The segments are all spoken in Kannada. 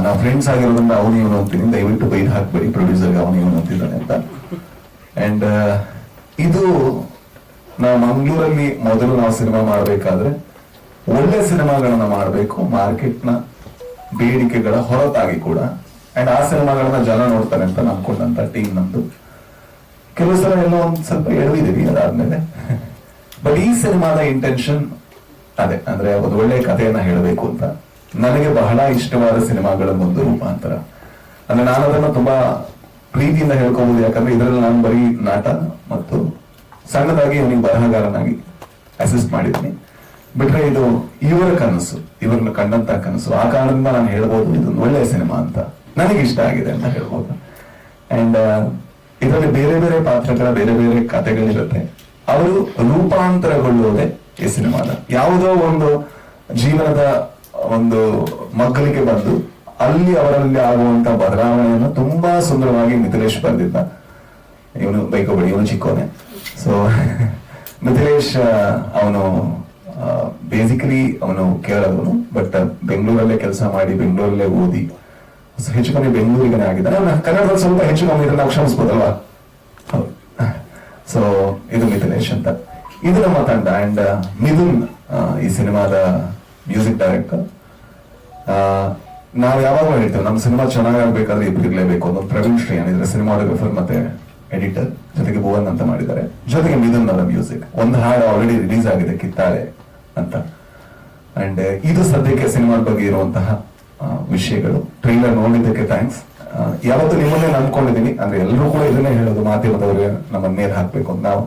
ನಾವು ಫ್ರೆಂಡ್ಸ್ ಆಗಿರೋದ್ರಿಂದ ಅವನು ಇವನು ಅಂತೀನಿ, ದಯವಿಟ್ಟು ಬೈದು ಹಾಕ್ಬೇಡಿ ಪ್ರೊಡ್ಯೂಸರ್ಗೆ ಅವನು ಇವನು ಅಂತಿದ್ದಾನೆ ಅಂತ. ಅಂಡ್ ಇದು ನಾವು ಮಂಗಳೂರಲ್ಲಿ ಮೊದಲು ನಾವು ಸಿನಿಮಾ ಮಾಡಬೇಕಾದ್ರೆ ಒಳ್ಳೆ ಸಿನಿಮಾಗಳನ್ನ ಮಾಡಬೇಕು, ಮಾರ್ಕೆಟ್ನ ಬೇಡಿಕೆಗಳ ಹೊರತಾಗಿ ಕೂಡ. ಅಂಡ್ ಆ ಸಿನಿಮಾಗಳನ್ನ ಜನ ನೋಡ್ತಾರೆ ಅಂತ ನಂಬ್ಕೊಂಡಂತ ಟೀಮ್ ನಮ್ದು. ಕೆಲವು ಸಲ ಎಲ್ಲೋ ಒಂದ್ ಸ್ವಲ್ಪ ಎಡವಿದೀವಿ ಅದಾದ್ಮೇಲೆ. ಬಟ್ ಈ ಸಿನಿಮಾದ ಇಂಟೆನ್ಷನ್ ಅದೇ, ಅಂದ್ರೆ ಒಂದು ಒಳ್ಳೆ ಕಥೆಯನ್ನ ಹೇಳಬೇಕು ಅಂತ. ನನಗೆ ಬಹಳ ಇಷ್ಟವಾದ ಸಿನಿಮಾಗಳ ಒಂದು ರೂಪಾಂತರ. ಅಂದ್ರೆ ನಾನು ಅದನ್ನ ತುಂಬಾ ಪ್ರೀತಿಯಿಂದ ಹೇಳ್ಕೋಬಹುದು, ಯಾಕಂದ್ರೆ ಇದರಲ್ಲಿ ನಾನು ಬರೀ ನಾಟ ಮತ್ತು ಸಣ್ಣದಾಗಿ ಇವನಿಗೆ ಬರಹಗಾರನಾಗಿ ಅಸಿಸ್ಟ್ ಮಾಡಿದ್ದೀನಿ. ಬಿಟ್ರೆ ಇದು ಇವರ ಕನಸು, ಇವರನ್ನು ಕಂಡಂತ ಕನಸು. ಆ ಕಾರಣದಿಂದ ನಾನು ಹೇಳ್ಬೋದು ಇದೊಂದು ಒಳ್ಳೆಯ ಸಿನಿಮಾ ಅಂತ, ನನಗೆ ಇಷ್ಟ ಆಗಿದೆ ಅಂತ ಹೇಳ್ಬೋದು. ಅಂಡ್ ಇದರಲ್ಲಿ ಬೇರೆ ಬೇರೆ ಪಾತ್ರಗಳ ಬೇರೆ ಬೇರೆ ಕಥೆಗಳಿರುತ್ತೆ. ಅವರು ರೂಪಾಂತರಗೊಳ್ಳುವುದೇ ಈ ಸಿನಿಮಾದ. ಯಾವುದೋ ಒಂದು ಜೀವನದ ಒಂದು ಮಕ್ಕಳಿಗೆ ಬಂದು ಅಲ್ಲಿ ಅವರಲ್ಲಿ ಆಗುವಂತ ಬದಲಾವಣೆಯನ್ನು ತುಂಬಾ ಸುಂದರವಾಗಿ ಮಿಥಿಲೇಶ್ ಬರೆದಿದ್ದ. ಇವನು ಬೈಕೋಬೇಡಿ, ಇವನು ಚಿಕ್ಕೋನೆ. ಸೊ ಮಿಥಿಲೇಶ್ ಅವನು ಬೇಸಿಕಲಿ ಅವನು ಕೇರಳದವನು, ಬಟ್ ಬೆಂಗಳೂರಲ್ಲೇ ಕೆಲಸ ಮಾಡಿ ಬೆಂಗಳೂರಲ್ಲೇ ಓದಿ ಹೆಚ್ಚು ಕಮ್ಮಿ ಬೆಂಗಳೂರಿಗನೇ ಆಗಿದ್ದಾನೆ. ಕನ್ನಡದಲ್ಲಿ ಸ್ವಲ್ಪ ಹೆಚ್ಚು ಕಮ್ಮಿ ಇದನ್ನ ನಾವು ಕ್ಷಮಿಸ್ಬೋದಲ್ವಾ? ಹೌದು. ಸೊ ಇದು ಮಿಥಿಲೇಶ್ ಅಂತ, ಇದು ನಮ್ಮ ತಂಡ. ಅಂಡ್ ಮಿಥುನ್ ಈ ಸಿನಿಮಾದ ಮ್ಯೂಸಿಕ್ ಡೈರೆಕ್ಟರ್. ನಾವು ಯಾವಾಗಲೂ ಹೇಳ್ತೇವೆ ನಮ್ಮ ಸಿನಿಮಾ ಚೆನ್ನಾಗಾಗಬೇಕಾದ್ರೆ ಇಬ್ರು ಇರ್ಲೇಬೇಕು. ಒಂದು ಪ್ರವೀಣ್ ಶ್ರೀಯಾನ್ ಇದ್ರೆ ಸಿನಿಮಾಟೋಗ್ರಫರ್ ಮತ್ತೆ ಎಡಿಟರ್, ಜೊತೆಗೆ ಭುವನ್ ಅಂತ ಮಾಡಿದ್ದಾರೆ, ಜೊತೆಗೆ ಮಿಥುನ್ ಅವರ ಮ್ಯೂಸಿಕ್. ಒಂದು ಹಾಡು ಆಲ್ರೆಡಿ ರಿಲೀಸ್ ಆಗಿದೆ, ಕಿತ್ತಾಳೆ ಅಂತ. ಅಂಡ್ ಇದು ಸದ್ಯಕ್ಕೆ ಸಿನಿಮಾದ ಬಗ್ಗೆ ಇರುವಂತಹ ವಿಷಯಗಳು. ಟ್ರೈಲರ್ ನೋಡಿದ್ದಕ್ಕೆ ಥ್ಯಾಂಕ್ಸ್. ಯಾವತ್ತು ನಿಮ್ಮನ್ನೇ ನಂಬ್ಕೊಂಡಿದ್ದೀನಿ. ಅಂದ್ರೆ ಎಲ್ಲರೂ ಕೂಡ ಇದನ್ನೇ ಹೇಳೋದು, ಮಾಧ್ಯಮದವರಿಗೆ ನಮ್ಮನ್ನ ನೇರ್ ಹಾಕ್ಬೇಕು ಅಂತ. ನಾವು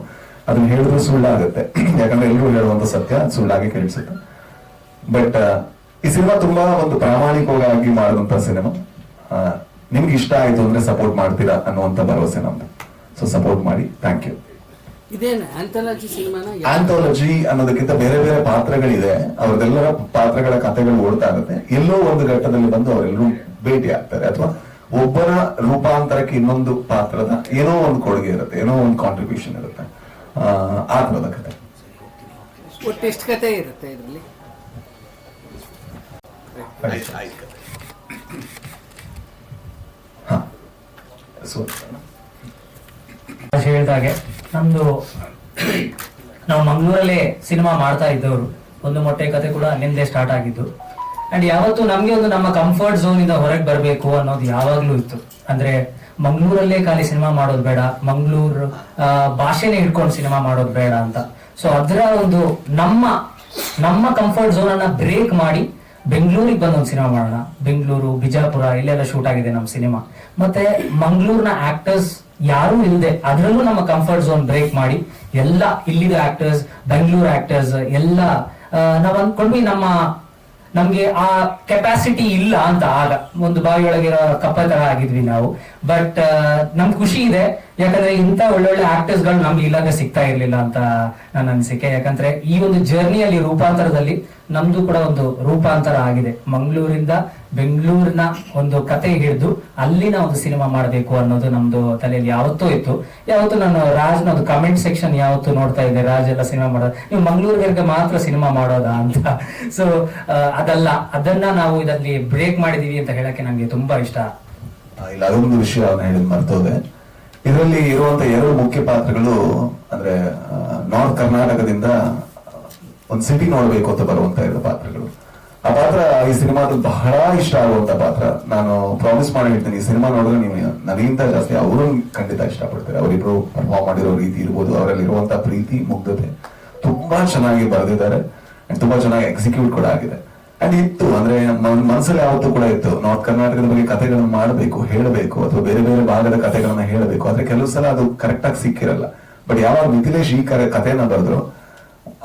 ಅದನ್ನ ಹೇಳಿದ್ರು ಸುಳ್ಳಾಗುತ್ತೆ, ಯಾಕಂದ್ರೆ ಎಲ್ಲರೂ ಹೇಳುವಂತ ಸತ್ಯ ಸುಳ್ಳಾಗಿ ಕೇಳಿಸುತ್ತೆ. ಬಟ್ ಈ ಸಿನಿಮಾ ತುಂಬಾ ಒಂದು ಪ್ರಾಮಾಣಿಕವಾಗಿ ಮಾಡಿದಂತ ಸಿನಿಮಾ. ನಿಮ್ಗೆ ಇಷ್ಟ ಆಯ್ತು ಅಂದ್ರೆ ಸಪೋರ್ಟ್ ಮಾಡ್ತೀರಾ ಅನ್ನುವಂತ ಭರವಸೆ ನಮ್ದು. ಸೊ ಸಪೋರ್ಟ್ ಮಾಡಿ. Thank you. ಆಂಥಾಲಜಿ ಅನ್ನೋದಕ್ಕಿಂತ ಬೇರೆ ಬೇರೆ ಪಾತ್ರಗಳಿದೆ, ಅವ್ರದೆಲ್ಲರ ಪಾತ್ರಗಳ ಕಥೆಗಳು ಓಡ್ತಾ ಇರುತ್ತೆ. ಎಲ್ಲೋ ಒಂದು ಘಟ್ಟದಲ್ಲಿ ಬಂದು ಅವರೆಲ್ಲರೂ ಭೇಟಿ ಆಗ್ತಾರೆ, ಅಥವಾ ಒಬ್ಬರ ರೂಪಾಂತರಕ್ಕೆ ಇನ್ನೊಂದು ಪಾತ್ರದ ಏನೋ ಒಂದು ಕೊಡುಗೆ ಇರುತ್ತೆ, ಏನೋ ಒಂದು ಕಾಂಟ್ರಿಬ್ಯೂಷನ್ ಇರುತ್ತೆ. ಆ ತರದ ಕಥೆ. ಎಷ್ಟು ಕಥೆ ಇರುತ್ತೆ ಇದರಲ್ಲಿ? ಹೇಳಿದಾಗೆ ನಾವು ಮಂಗಳೂರಲ್ಲೇ ಸಿನಿಮಾ ಮಾಡ್ತಾ ಇದ್ದವರು. ಒಂದು ಮೊಟ್ಟೆ ಕತೆ ಕೂಡ ಅಲ್ಲಿಂದೇ ಸ್ಟಾರ್ಟ್ ಆಗಿದ್ದು. ಅಂಡ್ ಯಾವತ್ತು ನಮ್ಗೆ ಒಂದು ನಮ್ಮ ಕಂಫರ್ಟ್ ಝೋನ್ ಇಂದ ಹೊರಗೆ ಬರಬೇಕು ಅನ್ನೋದು ಯಾವಾಗ್ಲೂ ಇತ್ತು. ಅಂದ್ರೆ ಮಂಗಳೂರಲ್ಲೇ ಖಾಲಿ ಸಿನಿಮಾ ಮಾಡೋದು ಬೇಡ, ಮಂಗಳೂರು ಭಾಷೆನೇ ಹಿಡ್ಕೊಂಡು ಸಿನಿಮಾ ಮಾಡೋದು ಬೇಡ ಅಂತ. ಸೊ ಅದರ ಒಂದು ನಮ್ಮ ಕಂಫರ್ಟ್ ಝೋನ್ ಅನ್ನ ಬ್ರೇಕ್ ಮಾಡಿ ಬೆಂಗಳೂರಿಗೆ ಬಂದು ಒಂದು ಸಿನಿಮಾ ಮಾಡೋಣ. ಬೆಂಗಳೂರು, ಬಿಜಾಪುರ ಇಲ್ಲೆಲ್ಲ ಶೂಟ್ ಆಗಿದೆ ನಮ್ಮ ಸಿನಿಮಾ. ಮತ್ತೆ ಮಂಗಳೂರಿನ ಆಕ್ಟರ್ಸ್ ಯಾರು ಇಲ್ಲದೆ ಅದರಲ್ಲೂ ನಮ್ಮ ಕಂಫರ್ಟ್ ಝೋನ್ ಬ್ರೇಕ್ ಮಾಡಿ ಎಲ್ಲ ಇಲ್ಲಿದ ಆಕ್ಟರ್ಸ್, ಬೆಂಗಳೂರು ಆಕ್ಟರ್ಸ್ ಎಲ್ಲ ನಾವ್ ಅಂದ್ಕೊಂಡ್ವಿ ನಮ್ಗೆ ಆ ಕೆಪಾಸಿಟಿ ಇಲ್ಲ ಅಂತ. ಆಗ ಒಂದು ಬಾವಿಯೊಳಗಿರೋ ಕಪ್ಪ ತರ ಆಗಿದ್ವಿ ನಾವು. ಬಟ್ ನಮ್ಗೆ ಖುಷಿ ಇದೆ, ಯಾಕಂದ್ರೆ ಇಂಥ ಒಳ್ಳೊಳ್ಳೆ ಆಕ್ಟರ್ಸ್ ಗಳು ನಮ್ಗೆ ಇಲ್ಲಾಂದ್ರೆ ಸಿಗ್ತಾ ಇರ್ಲಿಲ್ಲ ಅಂತ ನನ್ನ ಅನಿಸಿಕೆ. ಯಾಕಂದ್ರೆ ಈ ಒಂದು ಜರ್ನಿಯಲ್ಲಿ ರೂಪಾಂತರದಲ್ಲಿ ನಮ್ದು ಕೂಡ ಒಂದು ರೂಪಾಂತರ ಆಗಿದೆ. ಮಂಗಳೂರಿಂದ ಬೆಂಗಳೂರಿನ ಒಂದು ಕತೆ ಹಿಡಿದು ಅಲ್ಲಿನ ಒಂದು ಸಿನಿಮಾ ಮಾಡಬೇಕು ಅನ್ನೋದು ನಮ್ದು ತಲೆಯಲ್ಲಿ ಯಾವತ್ತೂ ಇತ್ತು. ಯಾವತ್ತು ನಾನು ರಾಜ್ನ ಒಂದು ಕಮೆಂಟ್ ಸೆಕ್ಷನ್ ಯಾವತ್ತು ನೋಡ್ತಾ ಇದ್ದೆ, ರಾಜ್ ಎಲ್ಲ ಸಿನಿಮಾ ಮಾಡೋದು, ನೀವು ಮಂಗಳೂರಿಗೆ ಮಾತ್ರ ಸಿನಿಮಾ ಮಾಡೋದಾ ಅಂತ. ಸೊ ಅದಲ್ಲ, ಅದನ್ನ ನಾವು ಇದರಲ್ಲಿ ಬ್ರೇಕ್ ಮಾಡಿದೀವಿ ಅಂತ ಹೇಳಕ್ಕೆ ನಂಗೆ ತುಂಬಾ ಇಷ್ಟ. ಇಲ್ಲ, ಅದೊಂದು ವಿಷಯ ಹೇಳಿದ್ ಮರ್ತೋದೆ. ಇದರಲ್ಲಿ ಇರುವಂತ ಎರಡು ಮುಖ್ಯ ಪಾತ್ರಗಳು ಅಂದ್ರೆ ನಾರ್ತ್ ಕರ್ನಾಟಕದಿಂದ ಒಂದು ಸಿಟಿ ನೋಡ್ಬೇಕು ಅಂತ ಬರುವಂತ ಎರಡು ಪಾತ್ರಗಳು. ಆ ಪಾತ್ರ ಈ ಸಿನಿಮಾದಲ್ಲಿ ಬಹಳ ಇಷ್ಟ ಆಗುವಂತ ಪಾತ್ರ. ನಾನು ಪ್ರಾಮಿಸ್ ಮಾಡಿ ಹೇಳ್ತೀನಿ, ಈ ಸಿನಿಮಾ ನೋಡಿದ್ರೆ ನೀವು ನನಗಿಂತ ಜಾಸ್ತಿ ಅವರು ಖಂಡಿತ ಇಷ್ಟಪಡ್ತಾರೆ. ಅವರಿಬ್ರು ಪರ್ಫಾರ್ಮ್ ಮಾಡಿರೋ ರೀತಿ ಇರ್ಬೋದು, ಅವರಲ್ಲಿ ಇರುವಂತ ಪ್ರೀತಿ, ಮುಗ್ಧತೆ ತುಂಬಾ ಚೆನ್ನಾಗಿ ಬರೆದಿದ್ದಾರೆ. ತುಂಬಾ ಚೆನ್ನಾಗಿ ಎಕ್ಸಿಕ್ಯೂಟ್ ಕೂಡ ಆಗಿದೆ. ಅಂಡ್ ಇತ್ತು ಅಂದ್ರೆ ಮನಸ್ಸಲ್ಲಿ ಯಾವತ್ತೂ ಕೂಡ ಇತ್ತು, ನಾರ್ತ್ ಕರ್ನಾಟಕದ ಬಗ್ಗೆ ಕಥೆಗಳನ್ನ ಮಾಡಬೇಕು, ಹೇಳಬೇಕು, ಅಥವಾ ಬೇರೆ ಬೇರೆ ಭಾಗದ ಕಥೆಗಳನ್ನ ಹೇಳಬೇಕು. ಆದ್ರೆ ಕೆಲವು ಸಲ ಅದು ಕರೆಕ್ಟ್ ಆಗಿ ಸಿಕ್ಕಿರಲ್ಲ. ಬಟ್ ಯಾವಾಗ ಮಿಥಿಲೇಶ್ ಈ ಕಥೆಯನ್ನ ಬರೆದ್ರು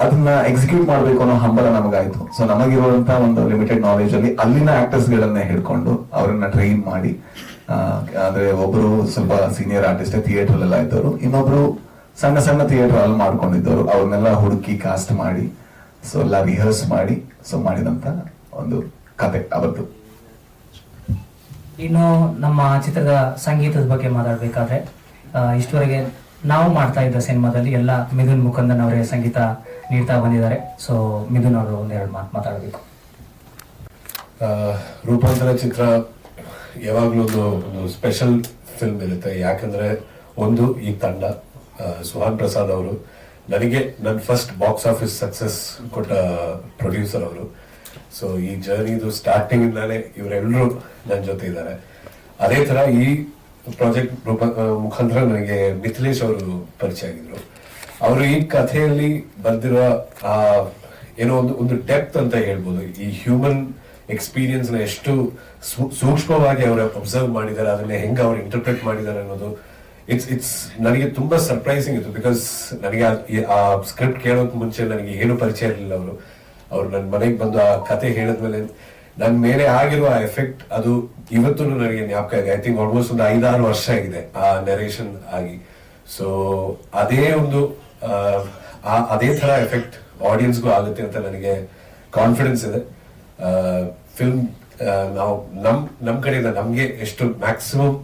ಅದನ್ನ ಎಕ್ಸಿಕ್ಯೂಟ್ ಮಾಡ್ಬೇಕು ಅನ್ನೋ ಹಂಬಲ ನಮಗಾಯ್ತು. ಸೊ ನಮಗಿರುವಂತಹ ಒಂದು ಲಿಮಿಟೆಡ್ ನಾಲೆಜ್ ಅಲ್ಲಿ ಅಲ್ಲಿನ ಆಕ್ಟರ್ಸ್ ಗಳನ್ನೇ ಹಿಡ್ಕೊಂಡು ಅವರನ್ನ ಟ್ರೈನ್ ಮಾಡಿ, ಅಂದ್ರೆ ಒಬ್ರು ಸ್ವಲ್ಪ ಸೀನಿಯರ್ ಆರ್ಟಿಸ್ಟ್ ಥಿಯೇಟರ್ ಎಲ್ಲ ಇದ್ದವರು, ಇನ್ನೊಬ್ರು ಸಣ್ಣ ಸಣ್ಣ ಥಿಯೇಟರ್ ಅಲ್ಲಿ ಮಾಡ್ಕೊಂಡಿದ್ದವರು, ಅವ್ರನ್ನೆಲ್ಲ ಹುಡುಕಿ ಕಾಸ್ಟ್ ಮಾಡಿ, ಸೊ ಎಲ್ಲ ರಿಹರ್ಸ್ ಮಾಡಿ ಸೊ ಮಾಡಿದಂತ ಒಂದು ಕತೆ ಅವತ್ತು. ಇನ್ನು ನಮ್ಮ ಚಿತ್ರದ ಸಂಗೀತದ ಬಗ್ಗೆ ಮಾತಾಡ್ಬೇಕಾದ್ರೆ ಇಷ್ಟವರೆಗೆ ನಾವು ಮಾಡ್ತಾ ಇದ್ದ ಸಿನಿಮಾದಲ್ಲಿ ಎಲ್ಲ ಮಿಥುನ್ ಮುಕುಂದನ್ ಅವರೇ ಸಂಗೀತ ನೀಡ್ತಾ ಬಂದಿದ್ದಾರೆ. ಸೊ ಮಿಥುನ್ ಅವರು ಒಂದೆರಡು ಮಾತು ಮಾತಾಡಬೇಕು. ರೂಪಾಂತರ ಚಿತ್ರ ಯಾವಾಗಲೂ ಒಂದು ಸ್ಪೆಷಲ್ ಫಿಲ್ಮ್ ಇರುತ್ತೆ. ಯಾಕಂದ್ರೆ ಒಂದು ಈ ತಂಡ ಸುಹಾನ್ ಪ್ರಸಾದ್ ಅವರು ನನಗೆ ನನ್ನ ಫಸ್ಟ್ ಬಾಕ್ಸ್ ಆಫೀಸ್ ಸಕ್ಸಸ್ ಕೊಟ್ಟ ಪ್ರೊಡ್ಯೂಸರ್ ಅವರು. ಸೊ ಈ ಜರ್ನಿದು ಸ್ಟಾರ್ಟಿಂಗ್ ಇಂದಾನೆ ಇವರೆಲ್ಲರೂ ನನ್ನ ಜೊತೆ ಇದ್ದಾರೆ. ಅದೇ ತರ ಈ ಪ್ರಾಜೆಕ್ಟ್ ಮುಖಾಂತರ ನನಗೆ ಮಿಥಿಲೇಶ್ ಅವರು ಪರಿಚಯ ಆಗಿದ್ರು. ಅವರು ಈ ಕಥೆಯಲ್ಲಿ ಬಂದಿರುವ ಏನೋ ಒಂದು ಡೆಪ್ತ್ ಅಂತ ಹೇಳ್ಬೋದು. ಈ ಹ್ಯೂಮನ್ ಎಕ್ಸ್ಪೀರಿಯನ್ಸ್ ನ ಎಷ್ಟು ಸೂಕ್ಷ್ಮವಾಗಿ ಅವರು ಅಬ್ಸರ್ವ್ ಮಾಡಿದ್ದಾರೆ, ಅದನ್ನ ಹೆಂಗೆ ಅವ್ರು ಇಂಟರ್ಪ್ರೆಟ್ ಮಾಡಿದ್ದಾರೆ ಅನ್ನೋದು ಇಟ್ಸ್ ನನಗೆ ತುಂಬಾ ಸರ್ಪ್ರೈಸಿಂಗ್ ಇತ್ತು. ಬಿಕಾಸ್ ನನಗೆ ಆ ಸ್ಕ್ರಿಪ್ಟ್ ಕೇಳೋಕ್ ಮುಂಚೆ ನನಗೆ ಏನು ಪರಿಚಯ ಇರಲಿಲ್ಲ. ಅವ್ರು ನನ್ನ ಮನೆಗೆ ಬಂದು ಆ ಕತೆ ಹೇಳಿದ್ಮೇಲೆ ನನ್ನ ಮೇಲೆ ಆಗಿರುವ ಎಫೆಕ್ಟ್ ಅದು ಇವತ್ತು ನನಗೆ ಜ್ಞಾಪಕ ಇದೆ. ಐ ಥಿಂಕ್ ಆಲ್ಮೋಸ್ಟ್ ಒಂದು 5-6 ವರ್ಷ ಆಗಿದೆ ಆ ನೆರೇಷನ್ ಆಗಿ. ಸೊ ಅದೇ ಒಂದು ಅದೇ ತರ ಎಫೆಕ್ಟ್ ಆಡಿಯನ್ಸ್ಗೂ ಆಗುತ್ತೆ ಅಂತ ನನಗೆ ಕಾನ್ಫಿಡೆನ್ಸ್ ಇದೆ. ಫಿಲ್ಮ್ ನಾವು ನಮ್ ಕಡೆಯಿಂದ ನಮ್ಗೆ ಎಷ್ಟು ಮ್ಯಾಕ್ಸಿಮಮ್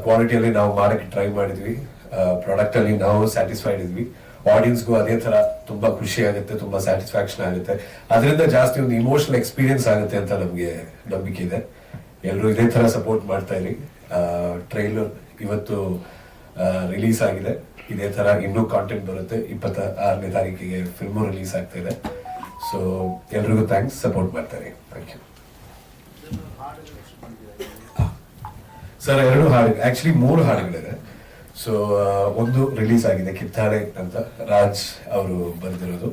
ಕ್ವಾಲಿಟಿಯಲ್ಲಿ ನಾವು ಮಾಡಕ್ಕೆ ಟ್ರೈ ಮಾಡಿದ್ವಿ. ಪ್ರಾಡಕ್ಟ್ ಅಲ್ಲಿ ನಾವು ಸ್ಯಾಟಿಸ್ಫೈಡ್ ಇದ್ವಿ. ಆಡಿಯನ್ಸ್ಗೂ ಅದೇ ತರ ತುಂಬಾ ಖುಷಿ ಆಗುತ್ತೆ, ತುಂಬಾ ಸ್ಯಾಟಿಸ್ಫ್ಯಾಕ್ಷನ್ ಆಗುತ್ತೆ. ಅದರಿಂದ ಜಾಸ್ತಿ ಒಂದು ಇಮೋಷನಲ್ ಎಕ್ಸ್ಪೀರಿಯನ್ಸ್ ಆಗುತ್ತೆ ಅಂತ ನಮ್ಗೆ ನಂಬಿಕೆ ಇದೆ. ಎಲ್ಲರೂ ಇದೇ ತರ ಸಪೋರ್ಟ್ ಮಾಡ್ತಾ ಇರಿ. ಟ್ರೈಲರ್ ಇವತ್ತು ರಿಲೀಸ್ ಆಗಿದೆ. ಇದೇ ತರ ಇನ್ನೂ ಕಾಂಟೆಂಟ್ ಬರುತ್ತೆ. 26ನೇ ತಾರೀಕಿಗೆ ಫಿಲ್ಮು ರಿಲೀಸ್ ಆಗ್ತಾ ಇದೆ. ಸೊ ಎಲ್ರಿಗೂ ಥ್ಯಾಂಕ್ಸ್, ಸಪೋರ್ಟ್ ಮಾಡ್ತಾರೆ. Thank you sir. 2 ಹಾಡು, ಆಕ್ಚುಲಿ 3 ಹಾಡುಗಳಿದೆ. ಸೊ ಒಂದು ರಿಲೀಸ್ ಆಗಿದೆ, ಕಿತ್ತಾಳೆ ಅಂತ, ರಾಜ್ ಅವರು ಬರೆದಿರೋದು,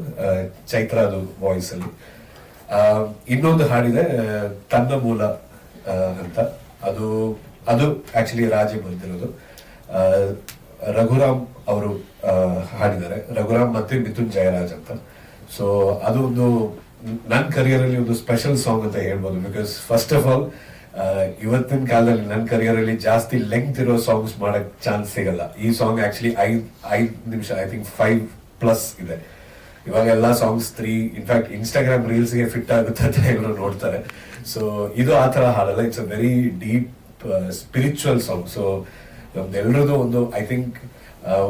ಚೈತ್ರಾದು ವಾಯ್ಸ್ ಅಲ್ಲಿ. ಇನ್ನೊಂದು ಹಾಡಿದೆ ತನ್ನ ಮೂಲ ಅಂತ, ಅದು ಆಕ್ಚುಲಿ ರಾಜೇ ಬರೆದಿರೋದು. ರಘುರಾಮ್ ಅವರು ಹಾಡಿದ್ದಾರೆ, ರಘುರಾಮ್ ಮತ್ತೆ ಮಿಥುನ್ ಜಯರಾಜ್ ಅಂತ. ಸೊ ಅದು ಒಂದು ನನ್ನ ಕರಿಯರ್ ಅಲ್ಲಿ ಒಂದು ಸ್ಪೆಷಲ್ ಸಾಂಗ್ ಅಂತ ಹೇಳ್ಬೋದು. ಬಿಕಾಸ್ ಫಸ್ಟ್ ಆಫ್ ಆಲ್ ಇವತ್ತಿನ ಕಾಲದಲ್ಲಿ ನನ್ನ ಕರಿಯರ್ ಅಲ್ಲಿ ಜಾಸ್ತಿ ಲೆಂತ್ ಇರೋ ಸಾಂಗ್ಸ್ ಮಾಡಕ್ ಚಾನ್ಸ್ ಸಿಗಲ್ಲ. ಈ ಸಾಂಗ್ ಆಕ್ಚುಲಿ 5 ನಿಮಿಷ, ಐ ಥಿಂಕ್ 5+ ಇದೆ. ಇವಾಗ ಎಲ್ಲಾ ಸಾಂಗ್ಸ್ 3, ಇನ್ಫ್ಯಾಕ್ಟ್ ಇನ್ಸ್ಟಾಗ್ರಾಮ್ ರೀಲ್ಸ್ ಗೆ ಫಿಟ್ ಆಗುತ್ತೆ ಅಂತ ಎಲ್ಲರೂ ನೋಡ್ತಾರೆ. ಸೊ ಇದು ಆ ತರ ಹಾಡಲ್ಲ. It's a very deep spiritual song. So ನಮ್ದೆಲ್ಲರದು ಒಂದು ಐ ಥಿಂಕ್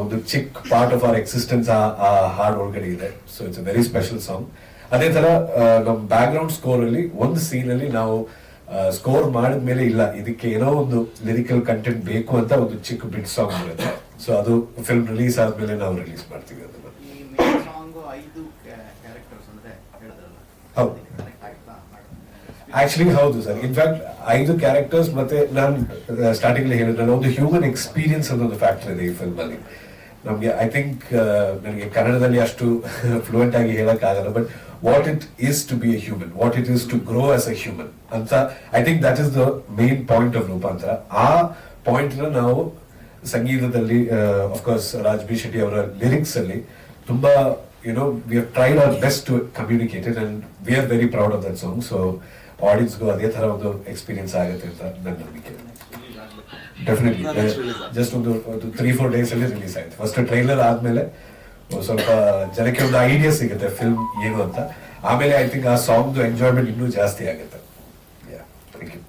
ಒಂದು ಚಿಕ್ಕ ಪಾರ್ಟ್ ಆಫ್ ಅವರ್ ಎಕ್ಸಿಸ್ಟೆನ್ಸ್ ಆ ಹಾಡ್ ಒಳಗಡೆ ಇದೆ. So it's a very special song. ಅದೇ ತರ ನಮ್ ಬ್ಯಾಕ್ ಗ್ರೌಂಡ್ ಸ್ಕೋರ್ ಅಲ್ಲಿ ಒಂದು ಸೀನ್ ಅಲ್ಲಿ ನಾವು ಸ್ಕೋರ್ ಮಾಡಿದ್ಮೇಲೆ ಇಲ್ಲ ಇದಕ್ಕೆ ಏನೋ ಒಂದು ಲಿರಿಕಲ್ ಕಂಟೆಂಟ್ ಬೇಕು ಅಂತ ಒಂದು ಚಿಕ್ಕ ಬಿಟ್ ಸಾಂಗ್ ಬರುತ್ತೆ. ಸೊ ಅದು ಫಿಲ್ಮ್ ರಿಲೀಸ್ ಆದ್ಮೇಲೆ ನಾವು ರಿಲೀಸ್ ಮಾಡ್ತೀವಿ ಅದನ್ನ. ಹೌದು, ಆಕ್ಚುಲಿ ಹೌದು ಸರ್. ಇನ್ಫ್ಯಾಕ್ಟ್ 5 ಕ್ಯಾರೆಕ್ಟರ್ಸ್ ಮತ್ತೆ ನಾನು ಸ್ಟಾರ್ಟಿಂಗ್ ಹೇಳಿದ್ರೆ ಒಂದು ಹ್ಯೂಮನ್ ಎಕ್ಸ್ಪೀರಿಯನ್ಸ್ ಅನ್ನೋದು ಫ್ಯಾಕ್ಟರ್ ಇದೆ ಈ ಫಿಲ್ಮ್ ಅಲ್ಲಿ. ನಮ್ಗೆ ಐ ಥಿಂಕ್ ನನಗೆ ಕನ್ನಡದಲ್ಲಿ ಅಷ್ಟು ಫ್ಲೂಯೆಂಟ್ ಆಗಿ ಹೇಳಕ್ ಆಗಲ್ಲ, but what it is to be a human, what it is to grow as a human ಅಂತ I think that is the main point of Roopantara. ಆ ಪಾಯಿಂಟ್ ನ ನಾವು ಸಂಗೀತದಲ್ಲಿ ಅಫ್ಕೋರ್ಸ್ ರಾಜ್ ಬಿ ಶೆಟ್ಟಿ ಅವರ ಲಿರಿಕ್ಸ್ ಅಲ್ಲಿ ತುಂಬಾ we have tried our best to communicate it and we are very proud of that song. So ಆಡಿಯನ್ಸ್ಗೂ ಅದೇ ತರ ಒಂದು ಎಕ್ಸ್ಪೀರಿಯನ್ಸ್ ಆಗುತ್ತೆ ಅಂತ ನನ್ನ ನಂಬಿಕೆ. ಡೆಫಿನೆಟ್ಲಿ ಜಸ್ಟ್ ಒಂದು 3-4 ಡೇಸ್ ಅಲ್ಲಿ ರಿಲೀಸ್ ಆಯ್ತು. ಫಸ್ಟ್ ಟ್ರೈಲರ್ ಆದ್ಮೇಲೆ ಸ್ವಲ್ಪ ಜನಕ್ಕೆ ಒಂದು ಐಡಿಯಾ ಸಿಗುತ್ತೆ ಫಿಲ್ಮ್ ಏನು ಅಂತ. ಆಮೇಲೆ ಐ ಥಿಂಕ್ ಆ ಸಾಂಗ್ ಎಂಜಾಯ್ಮೆಂಟ್ ಇನ್ನೂ ಜಾಸ್ತಿ ಆಗುತ್ತೆ. Thank you.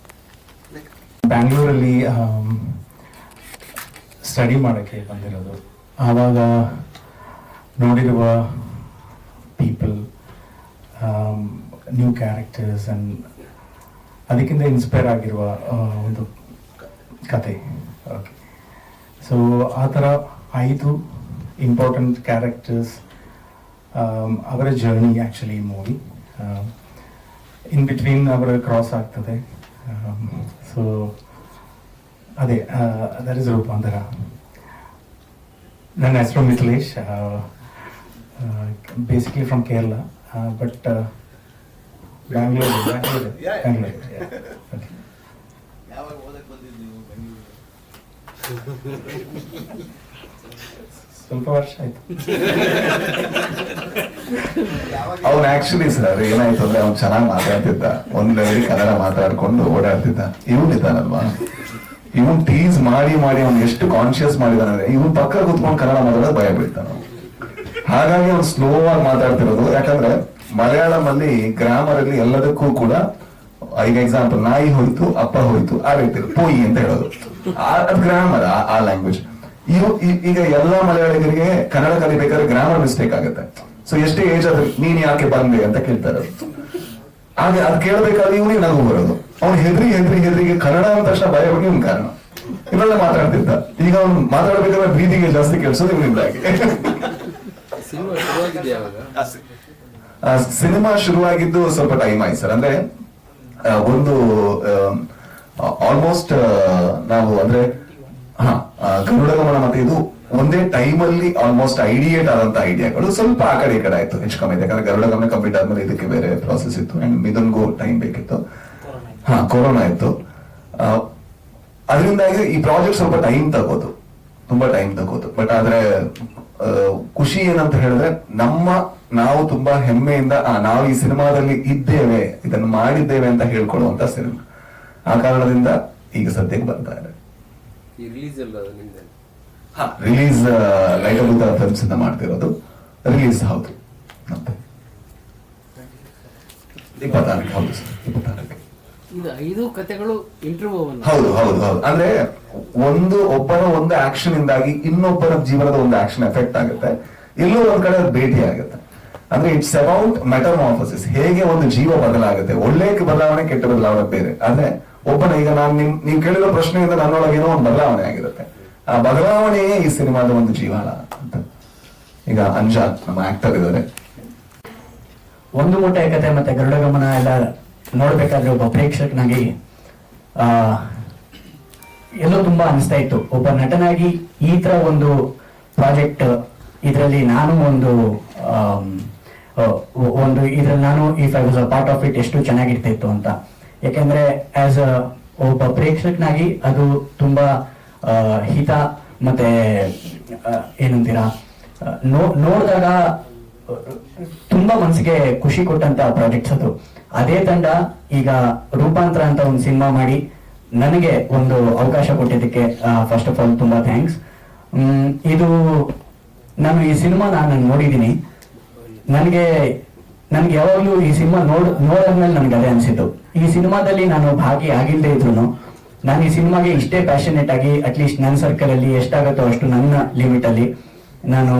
ಬ್ಯಾಂಗ್ಳೂರಲ್ಲಿ ಸ್ಟಡಿ ಮಾಡೋಕ್ಕೆ ಬಂದಿರೋದು. ಆವಾಗ ನೋಡಿರುವ ಪೀಪಲ್, ನ್ಯೂ ಕ್ಯಾರೆಕ್ಟರ್ಸ್ ಆ್ಯಂಡ್ ಅದಕ್ಕಿಂತ ಇನ್ಸ್ಪೈರ್ ಆಗಿರುವ ಒಂದು ಕತೆ. ಓಕೆ, ಸೊ ಆ ಥರ 5 ಇಂಪಾರ್ಟೆಂಟ್ ಕ್ಯಾರೆಕ್ಟರ್ಸ್, ಅವರ journey actually movie in between ಅವರ ಕ್ರಾಸ್ ಆಗ್ತದೆ. ಸೊ ಅದೇ ದಟ್ ಇಸ್ ರೂಪಾಂತರ. ನನ್ನ ಹೆಸರು Mithilesh, basically from Kerala, but Bangalore. ಸ್ವಲ್ಪ ವರ್ಷ ಆಯ್ತು. ಅವ್ನು ಆಕ್ಚುಲಿ ಸರ್ ಏನಾಯ್ತು ಅಂದ್ರೆ ಅವ್ನು ಚೆನ್ನಾಗಿ ಮಾತಾಡ್ತಿದ್ದ, ಒಂದ್ ಲೆವೆಲ್ ಕನ್ನಡ ಮಾತಾಡ್ಕೊಂಡು ಓಡಾಡ್ತಿದ್ದ. ಇವನ್ ಇದ್ದಾನಲ್ವಾ, ಇವನ್ ಟೀಸ್ ಮಾಡಿ ಅವ್ನು ಎಷ್ಟು ಕಾನ್ಶಿಯಸ್ ಮಾಡಿದಾನೆ. ಇವನ್ ಪಕ್ಕ ಕುತ್ಕೊಂಡು ಕನ್ನಡ ಮಾತಾಡೋದು ಭಯ ಬೀಳ್ತಾನ. ಹಾಗಾಗಿ ಅವ್ನು ಸ್ಲೋ ಆಗಿ ಮಾತಾಡ್ತಿರೋದು. ಯಾಕಂದ್ರೆ ಮಲಯಾಳಂ ಅಲ್ಲಿ ಗ್ರಾಮರ್ ಅಲ್ಲಿ ಎಲ್ಲದಕ್ಕೂ ಕೂಡ, ಈಗ ಎಕ್ಸಾಂಪಲ್ ನಾಯಿ ಹೋಯ್ತು, ಅಪ್ಪ ಹೋಯ್ತು, ಆ ರೀತಿ ಪೋಯಿ ಅಂತ ಹೇಳೋದು, ಗ್ರಾಮರ್ ಆ ಲ್ಯಾಂಗ್ವೇಜ್. ಈಗ ಎಲ್ಲಾ ಮಲಯಾಳಿಗರಿಗೆ ಕನ್ನಡ ಕಲಿಬೇಕಾದ್ರೆ ಗ್ರಾಮರ್ ಮಿಸ್ಟೇಕ್ ಆಗುತ್ತೆ. ಸೊ ಎಷ್ಟೇ ಏಜ್ ಆದ್ರೆ ನೀನ್ ಯಾಕೆ ಬಂದೆ ಅಂತ ಕೇಳ್ತಾರೆ. ಹಾಗೆ ಅದು ಕೇಳಬೇಕಾದ್ರೆ ಇವನಿಗೆ ನಗು ಬರೋದು. ಅವ್ನು ಹೆದ್ರಿಗೆ ಕನ್ನಡ ಅಂದ ತಕ್ಷಣ ಭಯ ಬಗ್ಗೆ ಇವ್ನ ಕಾರಣ. ಇವೆಲ್ಲ ಮಾತಾಡ್ತಿದ್ದ. ಈಗ ಅವ್ನು ಮಾತಾಡ್ಬೇಕಾದ್ರೆ ಪ್ರೀತಿಗೆ ಜಾಸ್ತಿ ಕೇಳಿಸೋದು ಇವನಿಂದಾಗಿ. ಸಿನಿಮಾ ಶುರುವಾಗಿದ್ದು ಸ್ವಲ್ಪ ಟೈಮ್ ಆಯ್ತು ಸರ್. ಅಂದ್ರೆ ಒಂದು ಆಲ್ಮೋಸ್ಟ್ ನಾವು ಅಂದ್ರೆ ಗರುಡ ಗಮನ ಮತ್ತೆ ಇದು ಒಂದೇ ಟೈಮ್ ಅಲ್ಲಿ ಆಲ್ಮೋಸ್ಟ್ ಐಡಿಯೇಟ್ ಆದಂತ ಐಡಿಯಾಗಳು ಸ್ವಲ್ಪ ಆ ಕಡೆ ಈ ಕಡೆ ಆಯ್ತು, ಹೆಚ್ಚು ಕಮ್ಮಿ. ಯಾಕಂದ್ರೆ ಗರುಡ ಗಮನ ಕಂಪ್ಲೀಟ್ ಆದ್ಮೇಲೆ ಇದಕ್ಕೆ ಬೇರೆ ಪ್ರಾಸೆಸ್ ಇತ್ತು ಅಂಡ್ ಮಿಥುನ್ಗೂ ಟೈಮ್ ಬೇಕಿತ್ತು. ಕೊರೋನಾ ಇತ್ತು. ಅದರಿಂದಾಗಿ ಈ ಪ್ರಾಜೆಕ್ಟ್ ಸ್ವಲ್ಪ ಟೈಮ್ ತಗೋದು, ತುಂಬಾ ಟೈಮ್ ತಗೋದು. ಬಟ್ ಆದ್ರೆ ಖುಷಿ ಏನಂತ ಹೇಳಿದ್ರೆ ನಾವು ತುಂಬಾ ಹೆಮ್ಮೆಯಿಂದ ನಾವು ಈ ಸಿನಿಮಾದಲ್ಲಿ ಇದ್ದೇವೆ, ಇದನ್ನು ಮಾಡಿದ್ದೇವೆ ಅಂತ ಹೇಳ್ಕೊಳ್ಳುವಂತ ಸಿನಿಮಾ. ಆ ಕಾರಣದಿಂದ ಈಗ ಸದ್ಯಕ್ಕೆ ಬರ್ತಾ ಇದೆ. ರಿಲೀಸ್ ಲೈಟ್ ಅಬುತ ಫಿಲ್ಮ್ಸ್ ಇಂದ ಮಾಡ್ತಿರೋದು. ರಿಲೀಸ್ ಹೌದು ಮತ್ತೆ 26 ಹೌದು ಸರ್, 26. ಇದು 5 ಕಥೆಗಳು ಇಂಟರ್ವ್ಯೂ. ಹೌದು. ಅಂದ್ರೆ ಒಬ್ಬನ ಒಂದು ಆಕ್ಷನ್ ಇಂದಾಗಿ ಇನ್ನೊಬ್ಬರ ಜೀವನದ ಒಂದು ಆಕ್ಷನ್ ಎಫೆಕ್ಟ್ ಆಗುತ್ತೆ, ಎಲ್ಲೋ ಒಂದ್ ಕಡೆ ಭೇಟಿ ಆಗುತ್ತೆ. ಅಂದ್ರೆ ಇಟ್ಸ್ ಅಬೌಟ್ ಮೆಟಮಾರ್ಫೋಸಿಸ್. ಹೇಗೆ ಒಂದು ಜೀವ ಬದಲಾಗುತ್ತೆ, ಒಳ್ಳೆ ಬದಲಾವಣೆ ಕೆಟ್ಟ ಬದಲಾವಣೆ ಬೇರೆ. ಆದ್ರೆ ಒಬ್ಬನ ಈಗ ನೀವು ಕೇಳಿರೋ ಪ್ರಶ್ನೆಯಿಂದ ನನ್ನೊಳಗೆ ಏನೋ ಒಂದು ಬದಲಾವಣೆ ಆಗಿರುತ್ತೆ. ಆ ಬದಲಾವಣೆಯೇ ಈ ಸಿನಿಮಾದ ಒಂದು ಜೀವಾಳ ಅಂತ. ಈಗ ಅಂಜಾದ್ ನಮ್ಮ ಆಕ್ಟರ್ ಇದ್ದಾರೆ. ಒಂದು ಮೂಟೆ ಕತೆ ಮತ್ತೆ ಗರುಡ ಗಮನ ಎಲ್ಲ ನೋಡ್ಬೇಕಾದ್ರೆ ಒಬ್ಬ ಪ್ರೇಕ್ಷಕನಾಗಿ ಎಲ್ಲೋ ತುಂಬಾ ಅನಿಸ್ತಾ ಇತ್ತು. ಒಬ್ಬ ನಟನಾಗಿ ಈ ತರ ಒಂದು ಪ್ರಾಜೆಕ್ಟ್ ಇದರಲ್ಲಿ ನಾನು ಇದ್ರಲ್ಲಿ ನಾನು if I was a part of it ಎಷ್ಟು ಚೆನ್ನಾಗಿರ್ತಿತ್ತು ಅಂತ. ಯಾಕೆಂದ್ರೆ ಆಸ್ ಒಬ್ಬ ಪ್ರೇಕ್ಷಕನಾಗಿ ಅದು ತುಂಬಾ ಹಿತ ಮತ್ತೆ ಏನಂತೀರಾ ನೋಡಿದಾಗ ತುಂಬಾ ಮನಸ್ಸಿಗೆ ಖುಷಿ ಕೊಟ್ಟಂತ ಪ್ರಾಜೆಕ್ಟ್ಸ್ ಅದು. ಅದೇ ತಂಡ ಈಗ ರೂಪಾಂತರ ಅಂತ ಒಂದು ಸಿನಿಮಾ ಮಾಡಿ ನನಗೆ ಒಂದು ಅವಕಾಶ ಕೊಟ್ಟಿದ್ದಕ್ಕೆ ಫಸ್ಟ್ ಆಫ್ ಆಲ್ ತುಂಬಾ ಥ್ಯಾಂಕ್ಸ್. ಇದು ನಾನು ಈ ಸಿನಿಮಾ ನಾನು ನೋಡಿದ್ದೀನಿ. ನನಗೆ ಯಾವಾಗ್ಲೂ ಈ ಸಿನಿಮಾ ನೋಡಾದ್ಮೇಲೆ ನನಗೆ ಅದೇ ಅನ್ಸಿತ್ತು. ಈ ಸಿನಿಮಾದಲ್ಲಿ ನಾನು ಭಾಗಿ ಆಗಿಲ್ಲದೆ ಇದ್ರು ನಾನು ಈ ಸಿನಿಮಾಗೆ ಇಷ್ಟೇ ಪ್ಯಾಷನೇಟ್ ಆಗಿ ಅಟ್ಲೀಸ್ಟ್ ನನ್ನ ಸರ್ಕಲ್ ಅಲ್ಲಿ ಎಷ್ಟಾಗುತ್ತೋ ಅಷ್ಟು ನನ್ನ ಲಿಮಿಟ್ ಅಲ್ಲಿ ನಾನು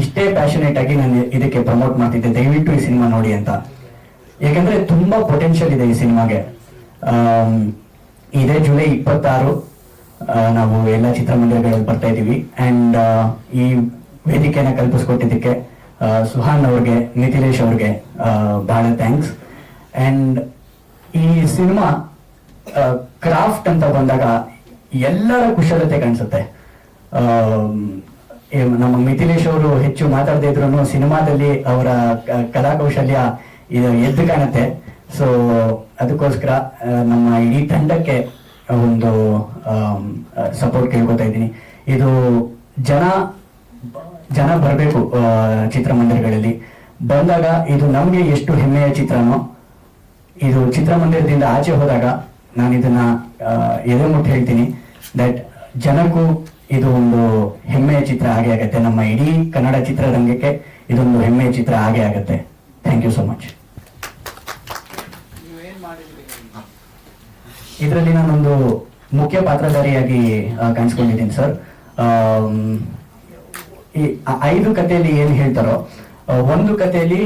ಇಷ್ಟೇ ಪ್ಯಾಷನೇಟ್ ಆಗಿ ನಾನು ಇದಕ್ಕೆ ಪ್ರಮೋಟ್ ಮಾಡ್ತಿದ್ದೆ, ದಯವಿಟ್ಟು ಈ ಸಿನಿಮಾ ನೋಡಿ ಅಂತ. ಯಾಕಂದ್ರೆ ತುಂಬಾ ಪೊಟೆನ್ಶಿಯಲ್ ಇದೆ ಈ ಸಿನಿಮಾಗೆ. ಇದೇ ಜುಲೈ 26 ನಾವು ಎಲ್ಲ ಚಿತ್ರಮಂದಿರಗಳಲ್ಲಿ ಬರ್ತಾ ಇದೀವಿ. ಅಂಡ್ ಈ ವೇದಿಕೆನ ಕಲ್ಪಿಸ್ಕೊಟ್ಟಿದ್ದಕ್ಕೆ ಸುಹಾನ್ ಅವ್ರಿಗೆ, ಮಿಥಿಲೇಶ್ ಅವ್ರಿಗೆ ಬಹಳ ಥ್ಯಾಂಕ್ಸ್. ಅಂಡ್ ಈ ಸಿನಿಮಾ ಕ್ರಾಫ್ಟ್ ಅಂತ ಬಂದಾಗ ಎಲ್ಲರ ಕುಶಲತೆ ಕಾಣಿಸುತ್ತೆ. ನಮ್ಮ ಮಿಥಿಲೇಶ್ ಅವರು ಹೆಚ್ಚು ಮಾತಾಡದೇ ಇದ್ರು ಸಿನಿಮಾದಲ್ಲಿ ಅವರ ಕಲಾಕೌಶಲ್ಯ ಇದು ಎದ್ದು ಕಾಣುತ್ತೆ. ಸೊ ಅದಕ್ಕೋಸ್ಕರ ನಮ್ಮ ಇಡೀ ತಂಡಕ್ಕೆ ಒಂದು ಸಪೋರ್ಟ್ ಕೇಳ್ಕೊತಾ ಇದ್ದೀನಿ. ಇದು ಜನ ಬರಬೇಕು ಚಿತ್ರಮಂದಿರಗಳಲ್ಲಿ. ಬಂದಾಗ ಇದು ನಮ್ಗೆ ಎಷ್ಟು ಹೆಮ್ಮೆಯ ಚಿತ್ರನೋ, ಇದು ಚಿತ್ರಮಂದಿರದಿಂದ ಆಚೆ ಹೋದಾಗ ನಾನು ಇದನ್ನ ಎದೆ ಮುಟ್ಟು ಹೇಳ್ತೀನಿ ದಟ್ ಜನಕ್ಕೂ ಇದು ಒಂದು ಹೆಮ್ಮೆಯ ಚಿತ್ರ ಆಗೇ ಆಗತ್ತೆ. ನಮ್ಮ ಇಡೀ ಕನ್ನಡ ಚಿತ್ರರಂಗಕ್ಕೆ ಇದೊಂದು ಹೆಮ್ಮೆಯ ಚಿತ್ರ ಆಗೇ ಆಗತ್ತೆ. Thank you so much. ಇದರಲ್ಲಿ ನಾನೊಂದು ಮುಖ್ಯ ಪಾತ್ರಧಾರಿಯಾಗಿ ಕಾಣಿಸ್ಕೊಂಡಿದ್ದೀನಿ ಸರ್. ಈ 5 ಕಥೆಯಲ್ಲಿ ಏನ್ ಹೇಳ್ತಾರೋ, ಒಂದು ಕಥೆಯಲ್ಲಿ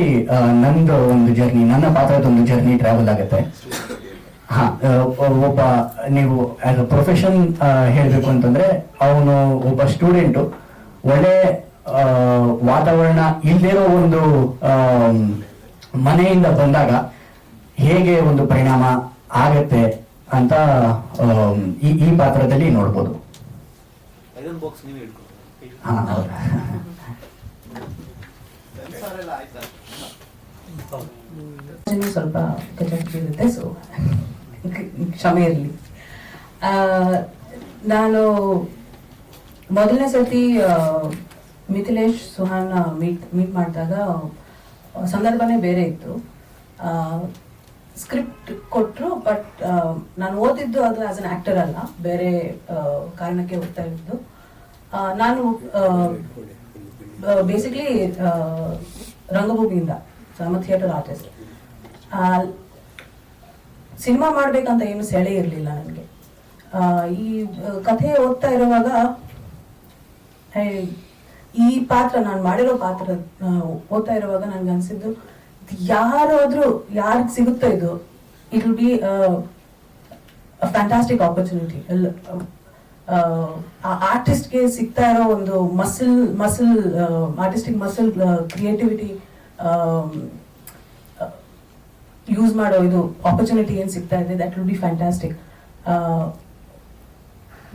ನಂದು ಒಂದು ಜರ್ನಿ, ನನ್ನ ಪಾತ್ರದ ಒಂದು ಜರ್ನಿ ಟ್ರಾವೆಲ್ ಆಗುತ್ತೆ. ಒಬ್ಬ ನೀವು ಆಸ್ ಅ ಪ್ರೊಫೆಷನ್ ಹೇಳ್ಬೇಕು ಅಂತಂದ್ರೆ ಅವನು ಒಬ್ಬ ಸ್ಟೂಡೆಂಟು ಒಳ್ಳೆ ವಾತಾವರಣ ಇಲ್ದಿರೋ ಒಂದು ಮನೆಯಿಂದ ಬಂದಾಗ ಹೇಗೆ ಒಂದು ಪರಿಣಾಮ ಆಗತ್ತೆ ಅಂತ ಈ ಪಾತ್ರದಲ್ಲಿ ನೋಡ್ಬೋದು. ಸ್ವಲ್ಪ ಕಚ್ಚಿರುತ್ತೆ, ಸೊ ಕ್ಷಮೆ ಇರಲಿ. ನಾನು ಮೊದಲನೇ ಸರ್ತಿ ಮಿಥಿಲೇಶ್ ಸುಹಾನ್ ಮೀಟ್ ಮಾಡಿದಾಗ ಸಂದರ್ಭನೇ ಬೇರೆ ಇತ್ತು. ಸ್ಕ್ರಿಪ್ಟ್ ಕೊಟ್ಟರು, ಬಟ್ ನಾನು ಓದಿದ್ದು ಅದು ಆಸ್ ಅನ್ ಆಕ್ಟರ್ ಅಲ್ಲ, ಬೇರೆ ಕಾರಣಕ್ಕೆ ಓದ್ತಾ ಇದ್ದು. ನಾನು ಬೇಸಿಕ್ಲಿ ರಂಗಭೂಮಿಯಿಂದ, ನಮ್ಮ ಥಿಯೇಟರ್ ಆರ್ಟಿಸ್ಟ್. ಸಿನಿಮಾ ಮಾಡ್ಬೇಕಂತ ಏನು ಸೆಳೆ ಇರಲಿಲ್ಲ ನನಗೆ. ಈ ಕಥೆ ಓದ್ತಾ ಇರುವಾಗ ಈ ಪಾತ್ರ ನಾನು ಮಾಡಿರೋ ಪಾತ್ರ ಓದ್ತಾ ಇರುವಾಗ ನನ್ಗೆ ಅನ್ಸಿದ್ದು ಯಾರಾದ್ರೂ ಯಾರಿಗೆ ಸಿಗುತ್ತಾ ಇದು it will be fantastic opportunity. ಆರ್ಟಿಸ್ಟ್ಗೆ ಸಿಗ್ತಾ ಇರೋ ಒಂದು muscle artistic muscle creativity use ಮಾಡೋ ಇದು ಆಪರ್ಚುನಿಟಿ ಏನ್ ಸಿಗ್ತಾ ಇದೆ, that will be fantastic.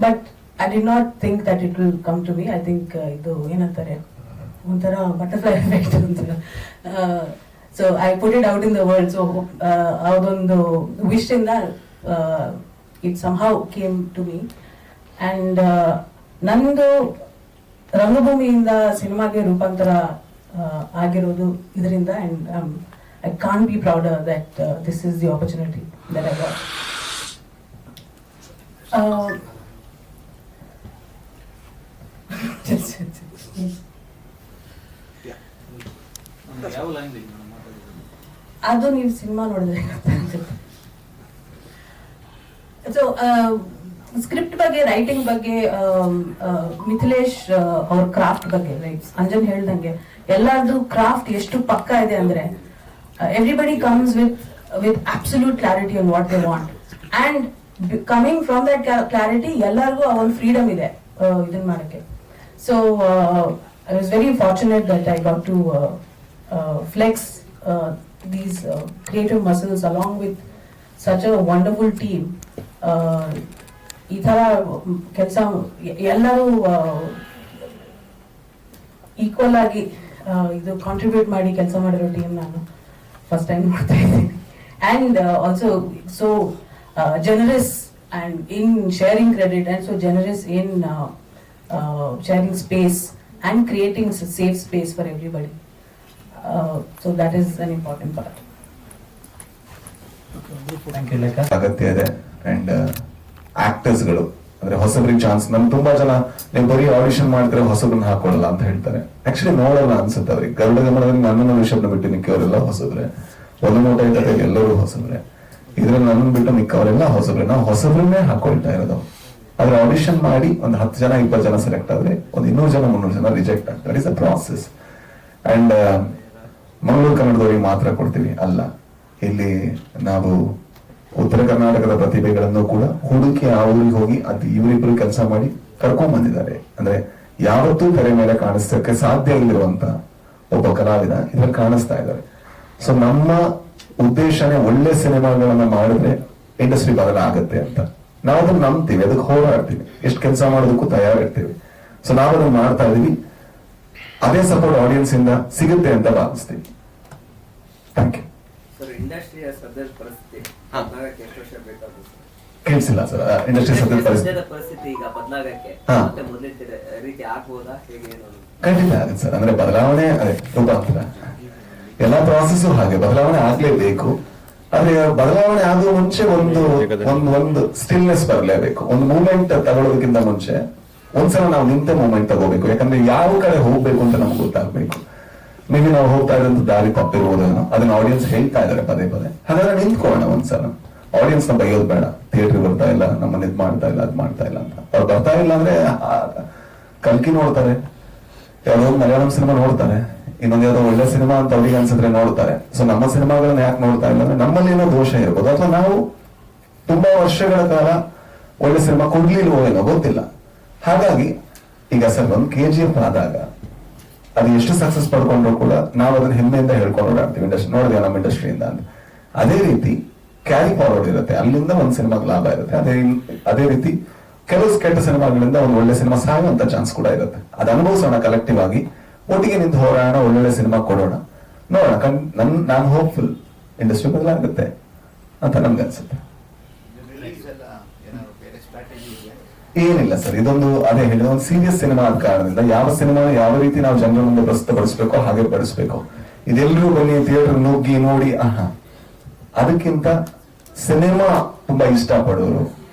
But I did not think that it will come to me. I think ಇದು ಏನಂತಾರೆ ಒಂಥರ ಬಟರ್ಫ್ಲೈ ಎಫೆಕ್ಟ್ ಅಂತಾರೆ. So I put it out in the world. So ಅದೊಂದು ವಿಶ್ ಇಂದ it somehow came to me. And ನಂದು ರಂಗಭೂಮಿಯಿಂದ ಸಿನಿಮಾಗೆ ರೂಪಾಂತರ ಆಗಿರೋದು ಇದರಿಂದ. And I can't be prouder that this is the opportunity that I got. ಯಾವ ಲ್ಯಾಂಗ್ವೇಜ್ ಮಾತಾಡೋದು? ಅದು ನೀವು ಸಿನಿಮಾ ನೋಡಿದ್ರೆ ಅನ್ಸುತ್ತೆ. ಸೊ ಸ್ಕ್ರಿಪ್ಟ್ ಬಗ್ಗೆ, ರೈಟಿಂಗ್ ಬಗ್ಗೆ, ಮಿಥಿಲೇಶ್ ಅವ್ರ ಕ್ರಾಫ್ಟ್ ಬಗ್ಗೆ, ಲೈಕ್ ಅಂಜನ್ ಹೇಳ್ದಂಗೆ ಎಲ್ಲಾರ್ದು ಕ್ರಾಫ್ಟ್ ಎಷ್ಟು ಪಕ್ಕ ಇದೆ ಅಂದ್ರೆ everybody comes with absolute clarity on what they want. And coming from that clarity ಎಲ್ಲರಿಗೂ ಆ ಒಂದು ಫ್ರೀಡಮ್ ಇದೆ ಇದನ್ನ ಮಾಡಕ್ಕೆ. So I was very fortunate that I got to flex these creative muscles along with such a wonderful team. ಈ ತರ ಕೆಲಸ ಎಲ್ಲರೂ ಈಕ್ವಲ್ ಆಗಿ ಇದು ಕಾಂಟ್ರಿಬ್ಯೂಟ್ ಮಾಡಿ ಕೆಲಸ ಮಾಡಿರೋ ಟೀಮ್ ನಾನು ಫಸ್ಟ್ ಟೈಮ್ ನೋಡ್ತಾ ಇದ್ದೀನಿ. And also so generous and in sharing credit and so generous in sharing space and creating a safe space for everybody. So that is an important part. Thank you Lekha. ಅಗತ್ಯ ಇದೆ. ಅಂಡ್ ಆಕ್ಟರ್ಸ್ ಗಳು ಅಂದ್ರೆ ಹೊಸಬ್ರಿಗೆ ಚಾನ್ಸ್, ನಮ್ ತುಂಬಾ ಜನ ನೀವು ಬರೀ ಆಡಿಷನ್ ಮಾಡಿದ್ರೆ ಹೊಸಬ್ರನ್ನ ಹಾಕೊಳ್ಳಲ್ಲ ಅಂತ ಹೇಳ್ತಾರೆ. ಆಕ್ಚುಲಿ ನೋಡಲ್ಲ ಅನ್ಸುತ್ತೆ ಅವ್ರಿಗೆ. ಗರುಡ ಗಮನದಲ್ಲಿ ನನ್ನನ್ನು ವಿಷಯನ ಬಿಟ್ಟು ಮಿಕ್ಕವರೆಲ್ಲ ಹೊಸಬ್ರೆ, ಒಂದು ನೋಟ ಇದ್ದಾಗ ಎಲ್ಲರೂ ಹೊಸಬ್ರೆ. ಇದ್ರಲ್ಲಿ ನನ್ನ ಬಿಟ್ಟು ಮಿಕ್ಕವರೆಲ್ಲ ಹೊಸಬ್ರೆ. ನಾವು ಹೊಸಬ್ರನ್ನೇ ಹಾಕೊಳ್ತಾ ಇರೋದು. ಆದ್ರೆ ಆಡಿಷನ್ ಮಾಡಿ ಒಂದು 10 ಜನ 20 ಜನ ಸೆಲೆಕ್ಟ್ ಆದ್ರೆ ಒಂದು 200 ಜನ 300 ಜನ ರಿಜೆಕ್ಟ್ ಆಗ್ತಾರೆ. It's a process. And Mangaluru ಕನ್ನಡದವರಿಗೆ ಮಾತ್ರ ಕೊಡ್ತೀವಿ ಅಲ್ಲ, ಇಲ್ಲಿ ನಾವು ಉತ್ತರ ಕರ್ನಾಟಕದ ಪ್ರತಿಭೆಗಳನ್ನು ಕೂಡ ಹುಡುಕಿ ಆ ಊರಿಗೆ ಹೋಗಿ ಅದು ಇವರಿಬ್ಬರು ಕೆಲಸ ಮಾಡಿ ಕರ್ಕೊಂಡ್ ಬಂದಿದ್ದಾರೆ. ಅಂದ್ರೆ ಯಾವತ್ತೂ ತೆರೆ ಮೇಲೆ ಕಾಣಿಸಕ್ಕೆ ಸಾಧ್ಯ ಇಲ್ಲಿರುವಂತ ಒಬ್ಬ ಕಲಾವಿದ ಇದ್ರಲ್ಲಿ ಕಾಣಿಸ್ತಾ ಇದ್ದಾರೆ. ಸೊ ನಮ್ಮ ಉದ್ದೇಶನೇ ಒಳ್ಳೆ ಸಿನಿಮಾಗಳನ್ನ ಮಾಡಿದ್ರೆ ಇಂಡಸ್ಟ್ರಿ ಬದಲಾಗತ್ತೆ ಅಂತ. ನಾವು ಅದನ್ನ ನಂಬ್ತೀವಿ, ಅದಕ್ಕೆ ಹೋರಾಡ್ತೀವಿ, ಎಷ್ಟು ಕೆಲಸ ಮಾಡೋದಕ್ಕೂ ತಯಾರಿರ್ತೀವಿ. ಸೊ ನಾವು ಅದನ್ನ ಮಾಡ್ತಾ ಇದೀವಿ. ಅದೇ ಸಪೋರ್ಟ್ ಆಡಿಯನ್ಸ್ ಇಂದ ಸಿಗುತ್ತೆ ಅಂತ ಭಾವಿಸ್ತೀವಿ. Thank you. ಸರ್, ಇಂಡಸ್ಟ್ರಿಯ ಸದ್ಯದ ಪರಿಸ್ಥಿತಿ ಬದಲಾಗಕ್ಕೆ ಎಷ್ಟು ವರ್ಷ ಬೇಕಾಗುತ್ತೆ? ಕೇಳಿಸಿಲ್ಲ ಸರ್. ಇಂಡಸ್ಟ್ರಿ ಸದ್ಯದ ಪರಿಸ್ಥಿತಿ ಈಗ ಬದಲಾಗಕ್ಕೆ ಮತ್ತೆ ಮೊದಲಿನ ರೀತಿ ಆಗ್ಬೋದಾ, ಹೇಗೆ ಏನು? ಖಂಡಿತ ಆಗುತ್ತೆ ಸರ್. ಅಂದ್ರೆ ಬದಲಾವಣೆ ಅದೇ ರೂಪಾಂತರ ಎಲ್ಲ ಪ್ರಾಸೆಸ್ ಹಾಗೆ ಬದಲಾವಣೆ ಆಗ್ಲೇಬೇಕು. ಆದ್ರೆ ಬದಲಾವಣೆ ಆಗುವ ಮುಂಚೆ ಒಂದು ಸ್ಟಿಲ್ನೆಸ್ ಬರಲೇಬೇಕು. ಒಂದು ಮೂವ್ಮೆಂಟ್ ತಗೊಳ್ಳೋದಕ್ಕಿಂತ ಮುಂಚೆ ಒಂದ್ಸಲ ನಾವು ನಿಂತ ಮೂವ್ಮೆಂಟ್ ತಗೋಬೇಕು. ಯಾಕಂದ್ರೆ ಯಾವ ಕಡೆ ಹೋಗ್ಬೇಕು ಅಂತ ನಮ್ಗೆ ಗೊತ್ತಾಗ್ಬೇಕು. ಮೇ ಬಿ ನಾವು ಹೋಗ್ತಾ ಇರೋದು ದಾರಿ ತಪ್ಪಿರ್ಬೋದೇನೋ, ಅದನ್ನ ಆಡಿಯನ್ಸ್ ಹೇಳ್ತಾ ಇದಾರೆ ಪದೇ ಪದೇ. ಹಾಗಾದ್ರೆ ನಿಂತ್ಕೊಳ್ಳೋಣ ಒಂದ್ಸಲ. ಆಡಿಯನ್ಸ್ ನ ಬೈಯೋದು ಬೇಡ, ಥಿಯೇಟರ್ ಬರ್ತಾ ಇಲ್ಲ, ನಮ್ಮನ್ನ ಇದ್ ಮಾಡ್ತಾ ಇಲ್ಲ, ಅದ್ ಮಾಡ್ತಾ ಇಲ್ಲ ಅಂತ. ಅವ್ರು ಬರ್ತಾ ಇಲ್ಲ ಅಂದ್ರೆ ಕಲ್ಕಿ ನೋಡ್ತಾರೆ, ಯಾವ್ದೋ ಮಲಯಾಳಂ ಸಿನಿಮಾ ನೋಡ್ತಾರೆ, ಇನ್ನೊಂದು ಯಾವ್ದೋ ಒಳ್ಳೆ ಸಿನಿಮಾ ಅಂತ ಅವ್ರಿಗೆ ಅನ್ಸಿದ್ರೆ ನೋಡ್ತಾರೆ. ಸೊ ನಮ್ಮ ಸಿನಿಮಾಗಳನ್ನ ಯಾಕೆ ನೋಡ್ತಾ ಇಲ್ಲ ಅಂದ್ರೆ ನಮ್ಮಲ್ಲಿ ಏನೋ ದೋಷ ಇರ್ಬೋದು, ಅಥವಾ ನಾವು ತುಂಬಾ ವರ್ಷಗಳ ಕಾಲ ಒಳ್ಳೆ ಸಿನಿಮಾ ಕೊಡ್ಲಿಲ್ವೋ ಏನೋ ಗೊತ್ತಿಲ್ಲ. ಹಾಗಾಗಿ ಈಗ ಸರ್ ಒಂದು KGF ಆದಾಗ ಅದು ಎಷ್ಟು ಸಕ್ಸಸ್ ಪಡ್ಕೊಂಡ್ರು ಕೂಡ ನಾವು ಅದನ್ನ ಹೆಮ್ಮೆಯಿಂದ ಹೇಳ್ಕೊಂಡು ಓಡಾಡ್ತೀವಿ, ಇಂಡಸ್ಟ್ರಿ ನೋಡಿದ್ವಿ ನಮ್ಮ ಇಂಡಸ್ಟ್ರಿಯಿಂದ ಅಂತ. ಅದೇ ರೀತಿ ಕ್ಯಾರಿ ಫಾರ್ವರ್ಡ್ ಇರುತ್ತೆ, ಅಲ್ಲಿಂದ ಒಂದು ಸಿನಿಮಾಗೆ ಲಾಭ ಇರುತ್ತೆ. ಅದೇ ರೀತಿ ಕೆಲವು ಕೆಟ್ಟ ಸಿನಿಮಾಗಳಿಂದ ಒಂದು ಒಳ್ಳೆ ಸಿನಿಮಾ ಸಾಗುವಂತ ಚಾನ್ಸ್ ಕೂಡ ಇರುತ್ತೆ. ಅದು ಅನುಭವಿಸೋಣ ಕಲೆಕ್ಟಿವ್ ಆಗಿ, ಒಟ್ಟಿಗೆ ನಿಂತು ಹೋರಾಡೋಣ, ಒಳ್ಳೊಳ್ಳೆ ಸಿನಿಮಾ ಕೊಡೋಣ, ನೋಡೋಣ. ನಾನು ಹೋಪ್ಫುಲ್ ಇಂಡಸ್ಟ್ರಿ ಬದಲಾಗುತ್ತೆ ಅಂತ ನಮ್ಗೆ ಅನ್ಸುತ್ತೆ. ಏನಿಲ್ಲ ಸರ್, ಇದೊಂದು ಅದೇ ಹೇಳಿದ ಒಂದು ಸೀರಿಯಸ್ ಸಿನಿಮಾ ಆದ ಕಾರಣದಿಂದ ಯಾವ ಸಿನಿಮಾ ಯಾವ ರೀತಿ ನಾವು ಜನರ ಮುಂದೆ ಪ್ರಸ್ತುತಪಡಿಸ್ಬೇಕೋ ಹಾಗೆ ಪಡಿಸ್ಬೇಕು. ಇದೆಲ್ಲರೂ ಬನ್ನಿ ಥಿಯೇಟರ್ ನುಗ್ಗಿ ನೋಡಿ ಅದಕ್ಕಿಂತ ಸಿನಿಮಾ ತುಂಬಾ ಇಷ್ಟಪಡೋರು,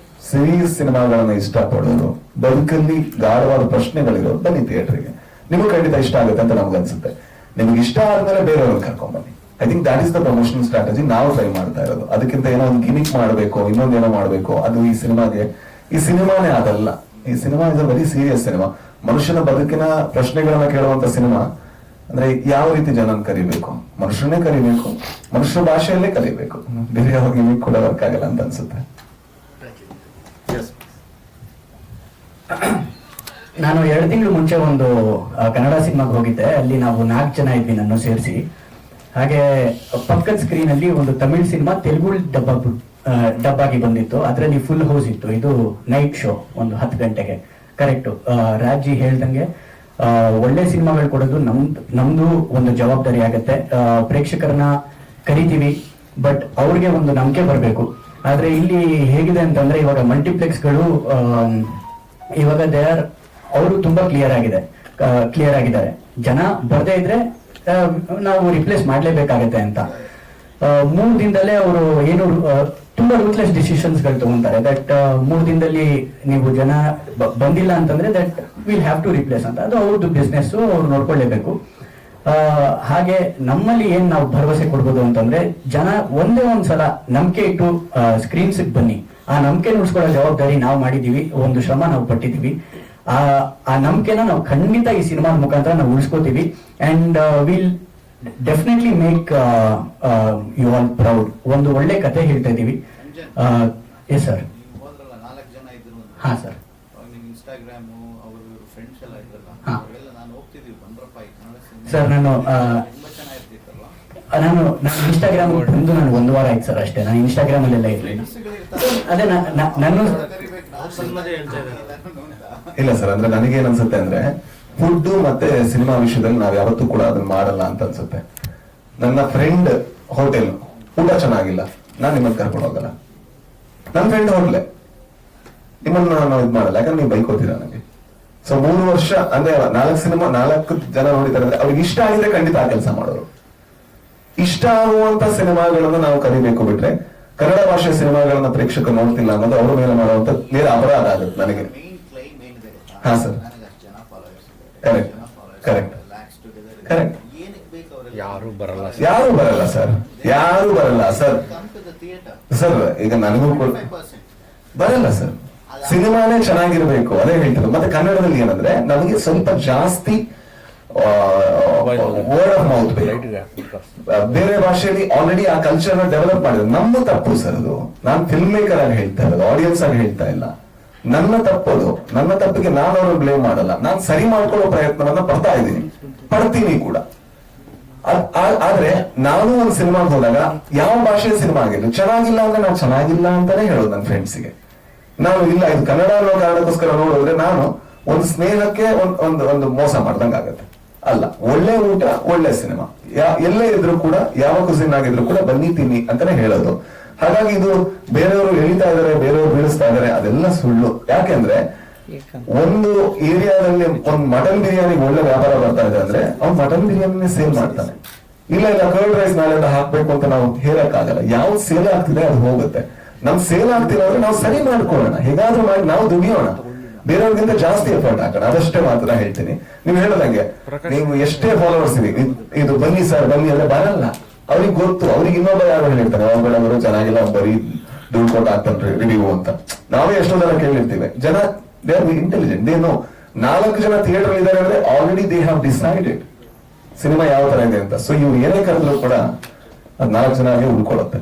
ಸೀರಿಯಸ್ ಸಿನಿಮಾಗಳನ್ನ ಇಷ್ಟಪಡೋರು, ಬದುಕಲ್ಲಿ ಗಾಢವಾದ ಪ್ರಶ್ನೆಗಳಿರೋರು ಬನ್ನಿ ಥಿಯೇಟರ್ಗೆ. ನಿಮಗೆ ಖಂಡಿತ ಇಷ್ಟ ಆಗುತ್ತೆ ಅಂತ ನಮ್ಗೆ ಅನ್ಸುತ್ತೆ. ನಿಮ್ಗೆ ಇಷ್ಟ ಆದ್ಮೇಲೆ ಬೇರೆಯವ್ರನ್ನ ಕರ್ಕೊಂಡ್ ಬನ್ನಿ. I think that is the promotion strategy ನಾವು ಟ್ರೈ ಮಾಡ್ತಾ ಇರೋದು. ಅದಕ್ಕಿಂತ ಏನೋ ಒಂದು ಗಿಮಿಕ್ ಮಾಡಬೇಕು, ಇನ್ನೊಂದೇನೋ ಮಾಡಬೇಕು, ಅದು ಈ ಸಿನಿಮಾನೇ ಅದಲ್ಲ. ಈ cinema is a very serious cinema. ಮನುಷ್ಯನ ಬದುಕಿನ ಪ್ರಶ್ನೆಗಳನ್ನ ಕೇಳುವಂತ ಸಿನಿಮಾ. ಅಂದ್ರೆ ಯಾವ ರೀತಿ ಜನನ್ ಕರಿಬೇಕು, ಮನುಷ್ಯನೇ ಕರಿಬೇಕು, ಮನುಷ್ಯ ಭಾಷೆಯಲ್ಲೇ ಕಲಿಬೇಕು, ಬೇರೆ ಯಾವ ಗಿಮಿಕ್ ಕೂಡ ವರ್ಕ್ ಆಗಲ್ಲ ಅಂತ ಅನ್ಸುತ್ತೆ. ನಾನು 2 ತಿಂಗಳು ಮುಂಚೆ ಒಂದು ಕನ್ನಡ ಸಿನಿಮಾಗೆ ಹೋಗಿದ್ದೆ. ಅಲ್ಲಿ ನಾವು 4 ಜನ ಇದ್ವಿ, ನನ್ನ ಸೇರಿಸಿ. ಹಾಗೆ ಪಕ್ಕದ ಸ್ಕ್ರೀನ್ ಅಲ್ಲಿ ಒಂದು ತಮಿಳ್ ಸಿನಿಮಾ ತೆಲುಗು ಡಬ್ ಆಗಿ ಬಂದಿತ್ತು. ಅದರಲ್ಲಿ ಫುಲ್ ಹೌಸ್ ಇತ್ತು. ಇದು ನೈಟ್ ಶೋ, ಒಂದು 10 ಗಂಟೆಗೆ ಕರೆಕ್ಟ್. ರಾಜಿ ಹೇಳ್ದಂಗೆ ಒಳ್ಳೆ ಸಿನಿಮಾಗಳು ಕೊಡೋದು ನಮ್ದು ಒಂದು ಜವಾಬ್ದಾರಿ ಆಗತ್ತೆ. ಪ್ರೇಕ್ಷಕರನ್ನ ಕರಿತೀವಿ, ಬಟ್ ಅವ್ರಿಗೆ ಒಂದು ನಂಬಿಕೆ ಬರಬೇಕು. ಆದ್ರೆ ಇಲ್ಲಿ ಹೇಗಿದೆ ಅಂತಂದ್ರೆ, ಇವಾಗ ಮಲ್ಟಿಪ್ಲೆಕ್ಸ್ಗಳು ಇವಾಗ ಅವರು ತುಂಬಾ ಕ್ಲಿಯರ್ ಆಗಿದ್ದಾರೆ. ಜನ ಬರ್ದೇ ಇದ್ರೆ ನಾವು ರಿಪ್ಲೇಸ್ ಮಾಡ್ಲೇಬೇಕಾಗತ್ತೆ ಅಂತ 3 ದಿನದಲ್ಲೇ ಅವರು ಏನು ತುಂಬಾ ರೂತ್ಲೆಸ್ ಡಿಸಿಷನ್ಸ್ ಗಳು ತಗೊಂತಾರೆ. ದಟ್ 3 ದಿನದಲ್ಲಿ ನೀವು ಜನ ಬಂದಿಲ್ಲ ಅಂತಂದ್ರೆ that will have to replace ಅಂತ. ಅದು ಅವ್ರದ್ದು ಬಿಸ್ನೆಸ್, ಅವ್ರು ನೋಡ್ಕೊಳ್ಳೇಬೇಕು. ಹಾಗೆ ನಮ್ಮಲ್ಲಿ ಏನ್ ನಾವು ಭರವಸೆ ಕೊಡ್ಬೋದು ಅಂತಂದ್ರೆ, ಜನ ಒಂದೇ ಒಂದ್ಸಲ ನಂಬಿಕೆ ಇಟ್ಟು ಸ್ಕ್ರೀನ್ಸ್ ಬನ್ನಿ. ಆ ನಂಬಿಕೆ ಉಳಿಸ್ಕೊಳ್ಳೋ ಜವಾಬ್ದಾರಿ ನಾವು ಮಾಡಿದೀವಿ, ಒಂದು ಶ್ರಮ ನಾವು ಪಟ್ಟಿದೀವಿ. ಆ ನಂಬಿಕೆನ ನಾವು ಖಂಡಿತ ಈ ಸಿನಿಮಾ ಮುಖಾಂತರ ನಾವು ಉಳಿಸ್ಕೋತೀವಿ. And will definitely make you all proud. ಒಂದು ಒಳ್ಳೆ ಕತೆ ಹೇಳ್ತಾ ಇದೀವಿ. Yes sir. ಹಾ ಸರ್. ಇನ್ಸ್ಟಾಗ್ರಾಮ್ ಅವರು ಫ್ರೆಂಡ್ಸ್ ಎಲ್ಲ ಇದ್ರಲ್ಲ, ಅವರೆಲ್ಲ ನಾನು ಹೋಗ್ತಿದ್ದೀವಿ ಬಂದ್ರಪ್ಪ ಈ ಕನ್ನಡ ಸಿನಿಮಾ ಸರ್, ನಾನು ತುಂಬಾ ಚೆನ್ನಾಗಿರ್ತಿತ್ತಲ್ವಾ? ನಾನು ಇನ್ಸ್ಟಾಗ್ರಾಮ್ ಬಂದು ನಾನು 1 ವಾರ ಆಯ್ತು ಸರ್ ಅಷ್ಟೇ. ನಾನು ಇನ್ಸ್ಟಾಗ್ರಾಮ್ ಅಲ್ಲೆಲ್ಲ ಇರ್ಲಿಲ್ಲ. ಅದೇ ನನ್ನ ಇಲ್ಲ ಸರ್, ಅಂದ್ರೆ ನನಗೇನ್ ಅನ್ಸುತ್ತೆ ಅಂದ್ರೆ, ಫುಡ್ ಮತ್ತೆ ಸಿನಿಮಾ ವಿಷಯದಲ್ಲಿ ನಾವ್ ಯಾವತ್ತೂ ಕೂಡ ಅದನ್ನ ಮಾಡಲ್ಲ ಅಂತ ಅನ್ಸುತ್ತೆ. ನನ್ನ ಫ್ರೆಂಡ್ ಹೋಟೆಲ್ ಊಟ ಚೆನ್ನಾಗಿಲ್ಲ, ನಾನ್ ನಿಮ್ಮನ್ನ ಕರ್ಕೊಂಡು ಹೋಗಲ್ಲ. ನನ್ನ ಫ್ರೆಂಡ್ ಹೋಟ್ಲೆ ನಿಮ್ಮನ್ನ ನಾವು ಇದ್ ಮಾಡಲ್ಲ, ಯಾಕಂದ್ರೆ ನೀವು ಬೈಕೋತೀರ ನನಗೆ. ಸೊ 3 ವರ್ಷ ಅಂದ್ರೆ 4 ಸಿನಿಮಾ 4 ಜನ ನೋಡಿದ್ದಾರೆ ಅಂದ್ರೆ ಅವ್ರಿಗೆ ಇಷ್ಟ ಆಗಿದೆ, ಖಂಡಿತ ಆ ಕೆಲಸ ಮಾಡೋರು. ಇಷ್ಟ ಆಗುವಂತ ಸಿನಿಮಾಗಳನ್ನ ನಾವು ಕರಿಬೇಕು, ಬಿಟ್ರೆ ಕನ್ನಡ ಭಾಷೆ ಸಿನಿಮಾಗಳನ್ನ ಪ್ರೇಕ್ಷಕರು ನೋಡ್ತಿಲ್ಲ ಅನ್ನೋದು ಅವ್ರ ಮೇಲೆ ಮಾಡುವಂತ ನೇರ ಅಪರಾಧ ಆಗುತ್ತೆ ನನಗೆ. ಹಾ ಸರ್, ಕರೆಕ್ಟ್ ಕರೆಕ್ಟ್ ಕರೆಕ್ಟ್. ಯಾರು ಬರಲ್ಲ ಸರ್, ಯಾರು ಬರಲ್ಲ ಸರ್. ಸರ್ ಈಗ ನನಗೂ ಕೂಡ ಬರಲ್ಲ ಸರ್. ಸಿನಿಮಾನೇ ಚೆನ್ನಾಗಿರ್ಬೇಕು, ಅದೇ ಹೇಳ್ತಾರೆ. ಮತ್ತೆ ಕನ್ನಡದಲ್ಲಿ ಏನಂದ್ರೆ ನಮಗೆ ಸ್ವಲ್ಪ ಜಾಸ್ತಿ ವರ್ಡ್ ಆಫ್ ಮೌತ್ ಬೇಕು. ಬೇರೆ ಭಾಷೆಯಲ್ಲಿ ಆಲ್ರೆಡಿ ಆ ಕಲ್ಚರ್ ಡೆವಲಪ್ ಮಾಡಿದ್ರು. ನಮ್ಮ ತಪ್ಪು ಸರ್ ಅದು. ನಾನು ಫಿಲ್ಮ್ ಮೇಕರ್ ಆಗಿ ಹೇಳ್ತಾ ಇರೋದು, ಆಡಿಯನ್ಸ್ ಆಗಿ ಹೇಳ್ತಾ ಇಲ್ಲ. ನನ್ನ ತಪ್ಪದು. ನನ್ನ ತಪ್ಪಿಗೆ ನಾನು ಅವ್ರನ್ನ ಬ್ಲೇಮ್ ಮಾಡಲ್ಲ. ನಾನು ಸರಿ ಮಾಡ್ಕೊಳ್ಳೋ ಪ್ರಯತ್ನವನ್ನ ಪಡ್ತೀನಿ ಕೂಡ. ಆದ್ರೆ ನಾನು ಒಂದು ಸಿನಿಮಾಗೆ ಹೋದಾಗ ಯಾವ ಭಾಷೆಯ ಸಿನಿಮಾ ಆಗಿಲ್ಲ, ಚೆನ್ನಾಗಿಲ್ಲ ಅಂದ್ರೆ ನಾವು ಚೆನ್ನಾಗಿಲ್ಲ ಅಂತಾನೆ ಹೇಳೋದು ನನ್ನ ಫ್ರೆಂಡ್ಸ್ಗೆ. ನಾನು ಇಲ್ಲ ಇದು ಕನ್ನಡ ಅನ್ನೋ ಕಾರಣಕ್ಕೋಸ್ಕರ ನೋಡಿದ್ರೆ ನಾನು ಒಂದು ಸ್ನೇಹಕ್ಕೆ ಒಂದು ಮೋಸ ಮಾಡ್ದಂಗ ಆಗತ್ತೆ. ಅಲ್ಲ, ಒಳ್ಳೆ ಊಟ, ಒಳ್ಳೆ ಸಿನಿಮಾ, ಎಲ್ಲೇ ಇದ್ರು ಕೂಡ, ಯಾವ ಕುಸಿನ್ ಆಗಿದ್ರು ಕೂಡ ಬನ್ನಿ ತಿನ್ನಿ ಅಂತಾನೆ ಹೇಳೋದು. ಹಾಗಾಗಿ ಇದು ಬೇರೆಯವರು ಎಳಿತಾ ಇದಾರೆ, ಬೇರೆಯವರು ಬೀಳಿಸ್ತಾ ಇದಾರೆ, ಅದೆಲ್ಲ ಸುಳ್ಳು. ಯಾಕೆಂದ್ರೆ ಒಂದು ಏರಿಯಾದಲ್ಲಿ ಒಂದು ಮಟನ್ ಬಿರಿಯಾನಿ ಒಳ್ಳೆ ವ್ಯಾಪಾರ ಬರ್ತಾ ಇದೆ ಅಂದ್ರೆ ಅವ್ನು ಮಟನ್ ಬಿರಿಯಾನಿನೇ ಸೇಲ್ ಮಾಡ್ತಾನೆ. ಇಲ್ಲ ಕರ್ಡ್ ರೈಸ್ ನಾಳೆಲ್ಲ ಹಾಕ್ಬೇಕು ಅಂತ ನಾವು ಹೇಳಕ್ಕಾಗಲ್ಲ. ಯಾವ ಸೇಲ್ ಆಗ್ತಿದೆ ಅದು ಹೋಗುತ್ತೆ. ನಮ್ ಸೇಲ್ ಆಗ್ತಿಲ್ಲ ಅಂದ್ರೆ ನಾವು ಸರಿ ಮಾಡ್ಕೊಳ್ಳೋಣ, ಹೇಗಾದ್ರೂ ಮಾಡಿ ನಾವು ದುಡಿಯೋಣ, ಬೇರೆಯವ್ರಿಗಿಂತ ಜಾಸ್ತಿ ಎಫರ್ಟ್ ಹಾಕೋಣ. ಅದಷ್ಟೇ ಮಾತ್ರ ಹೇಳ್ತೀನಿ. ನೀವು ಹೇಳದಂಗೆ ನೀವು ಎಷ್ಟೇ ಫಾಲೋವರ್ಸ್ ಇದೀವಿ, ಇದು ಬನ್ನಿ ಸರ್ ಬನ್ನಿ ಅಂದ್ರೆ ಬರಲ್ಲ. ಅವ್ರಿಗೆ ಗೊತ್ತು, ಅವ್ರಿಗೆ ಇನ್ನೊಬ್ಬ ಯಾರು ಹೇಳಿರ್ತಾರೆ, ಅವ್ರು ಚೆನ್ನಾಗಿಲ್ಲ, ಬರೀ ದುಡ್ಡು ಕೊಟ್ಟು ಹಾಕ್ತಾನೆ ರಿವ್ಯೂ ಅಂತ. ನಾವೇ ಎಷ್ಟೋ ಜನ ಕೇಳಿರ್ತೀವಿ. ಜನ they are intelligent, they know. 4 ಜನ ಥಿಯೇಟರ್ ಇದ್ದಾರೆ ಅಂದ್ರೆ already they have decided cinema ಯಾವ ತರ ಇದೆ ಅಂತ. ಸೊ ಇವ್ರು ಏನೇ ಕರೆದ್ರು ಕೂಡ ಅದ್ 4 ಜನ ಉಳ್ಕೊಳ್ಳುತ್ತೆ.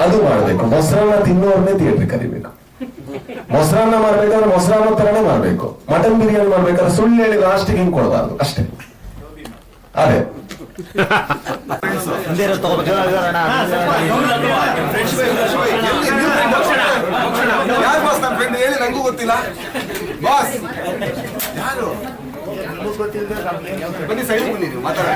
ಅದು ಮಾಡ್ಬೇಕು. ಮೊಸರನ್ನ ತಿನ್ನೋರ್ನೇ ಥಿಯೇಟರ್ ಕರಿಬೇಕು. ಮೊಸರನ್ನ ಮಾಡ್ಬೇಕಾದ್ರೆ ಮೊಸರನ್ನ ತರನೇ ಮಾಡ್ಬೇಕು. ಮಟನ್ ಬಿರಿಯಾನಿ ಮಾಡ್ಬೇಕಾದ್ರೆ ಸುಳ್ಳು ಹೇಳಿ ಲಾಸ್ಟಿಗೆ ಹಿಂಗ್ ಕೊಡಬಾರ್ದು ಅಷ್ಟೇ. ಅದೇ ಹೇಳಿ ನಂಗೂ ಗೊತ್ತಿಲ್ಲ ಬಾಸ್ ಯಾರು ಬನ್ನಿ ಸೈಡ್ ಬನ್ನಿ ಮಾತಾಡ.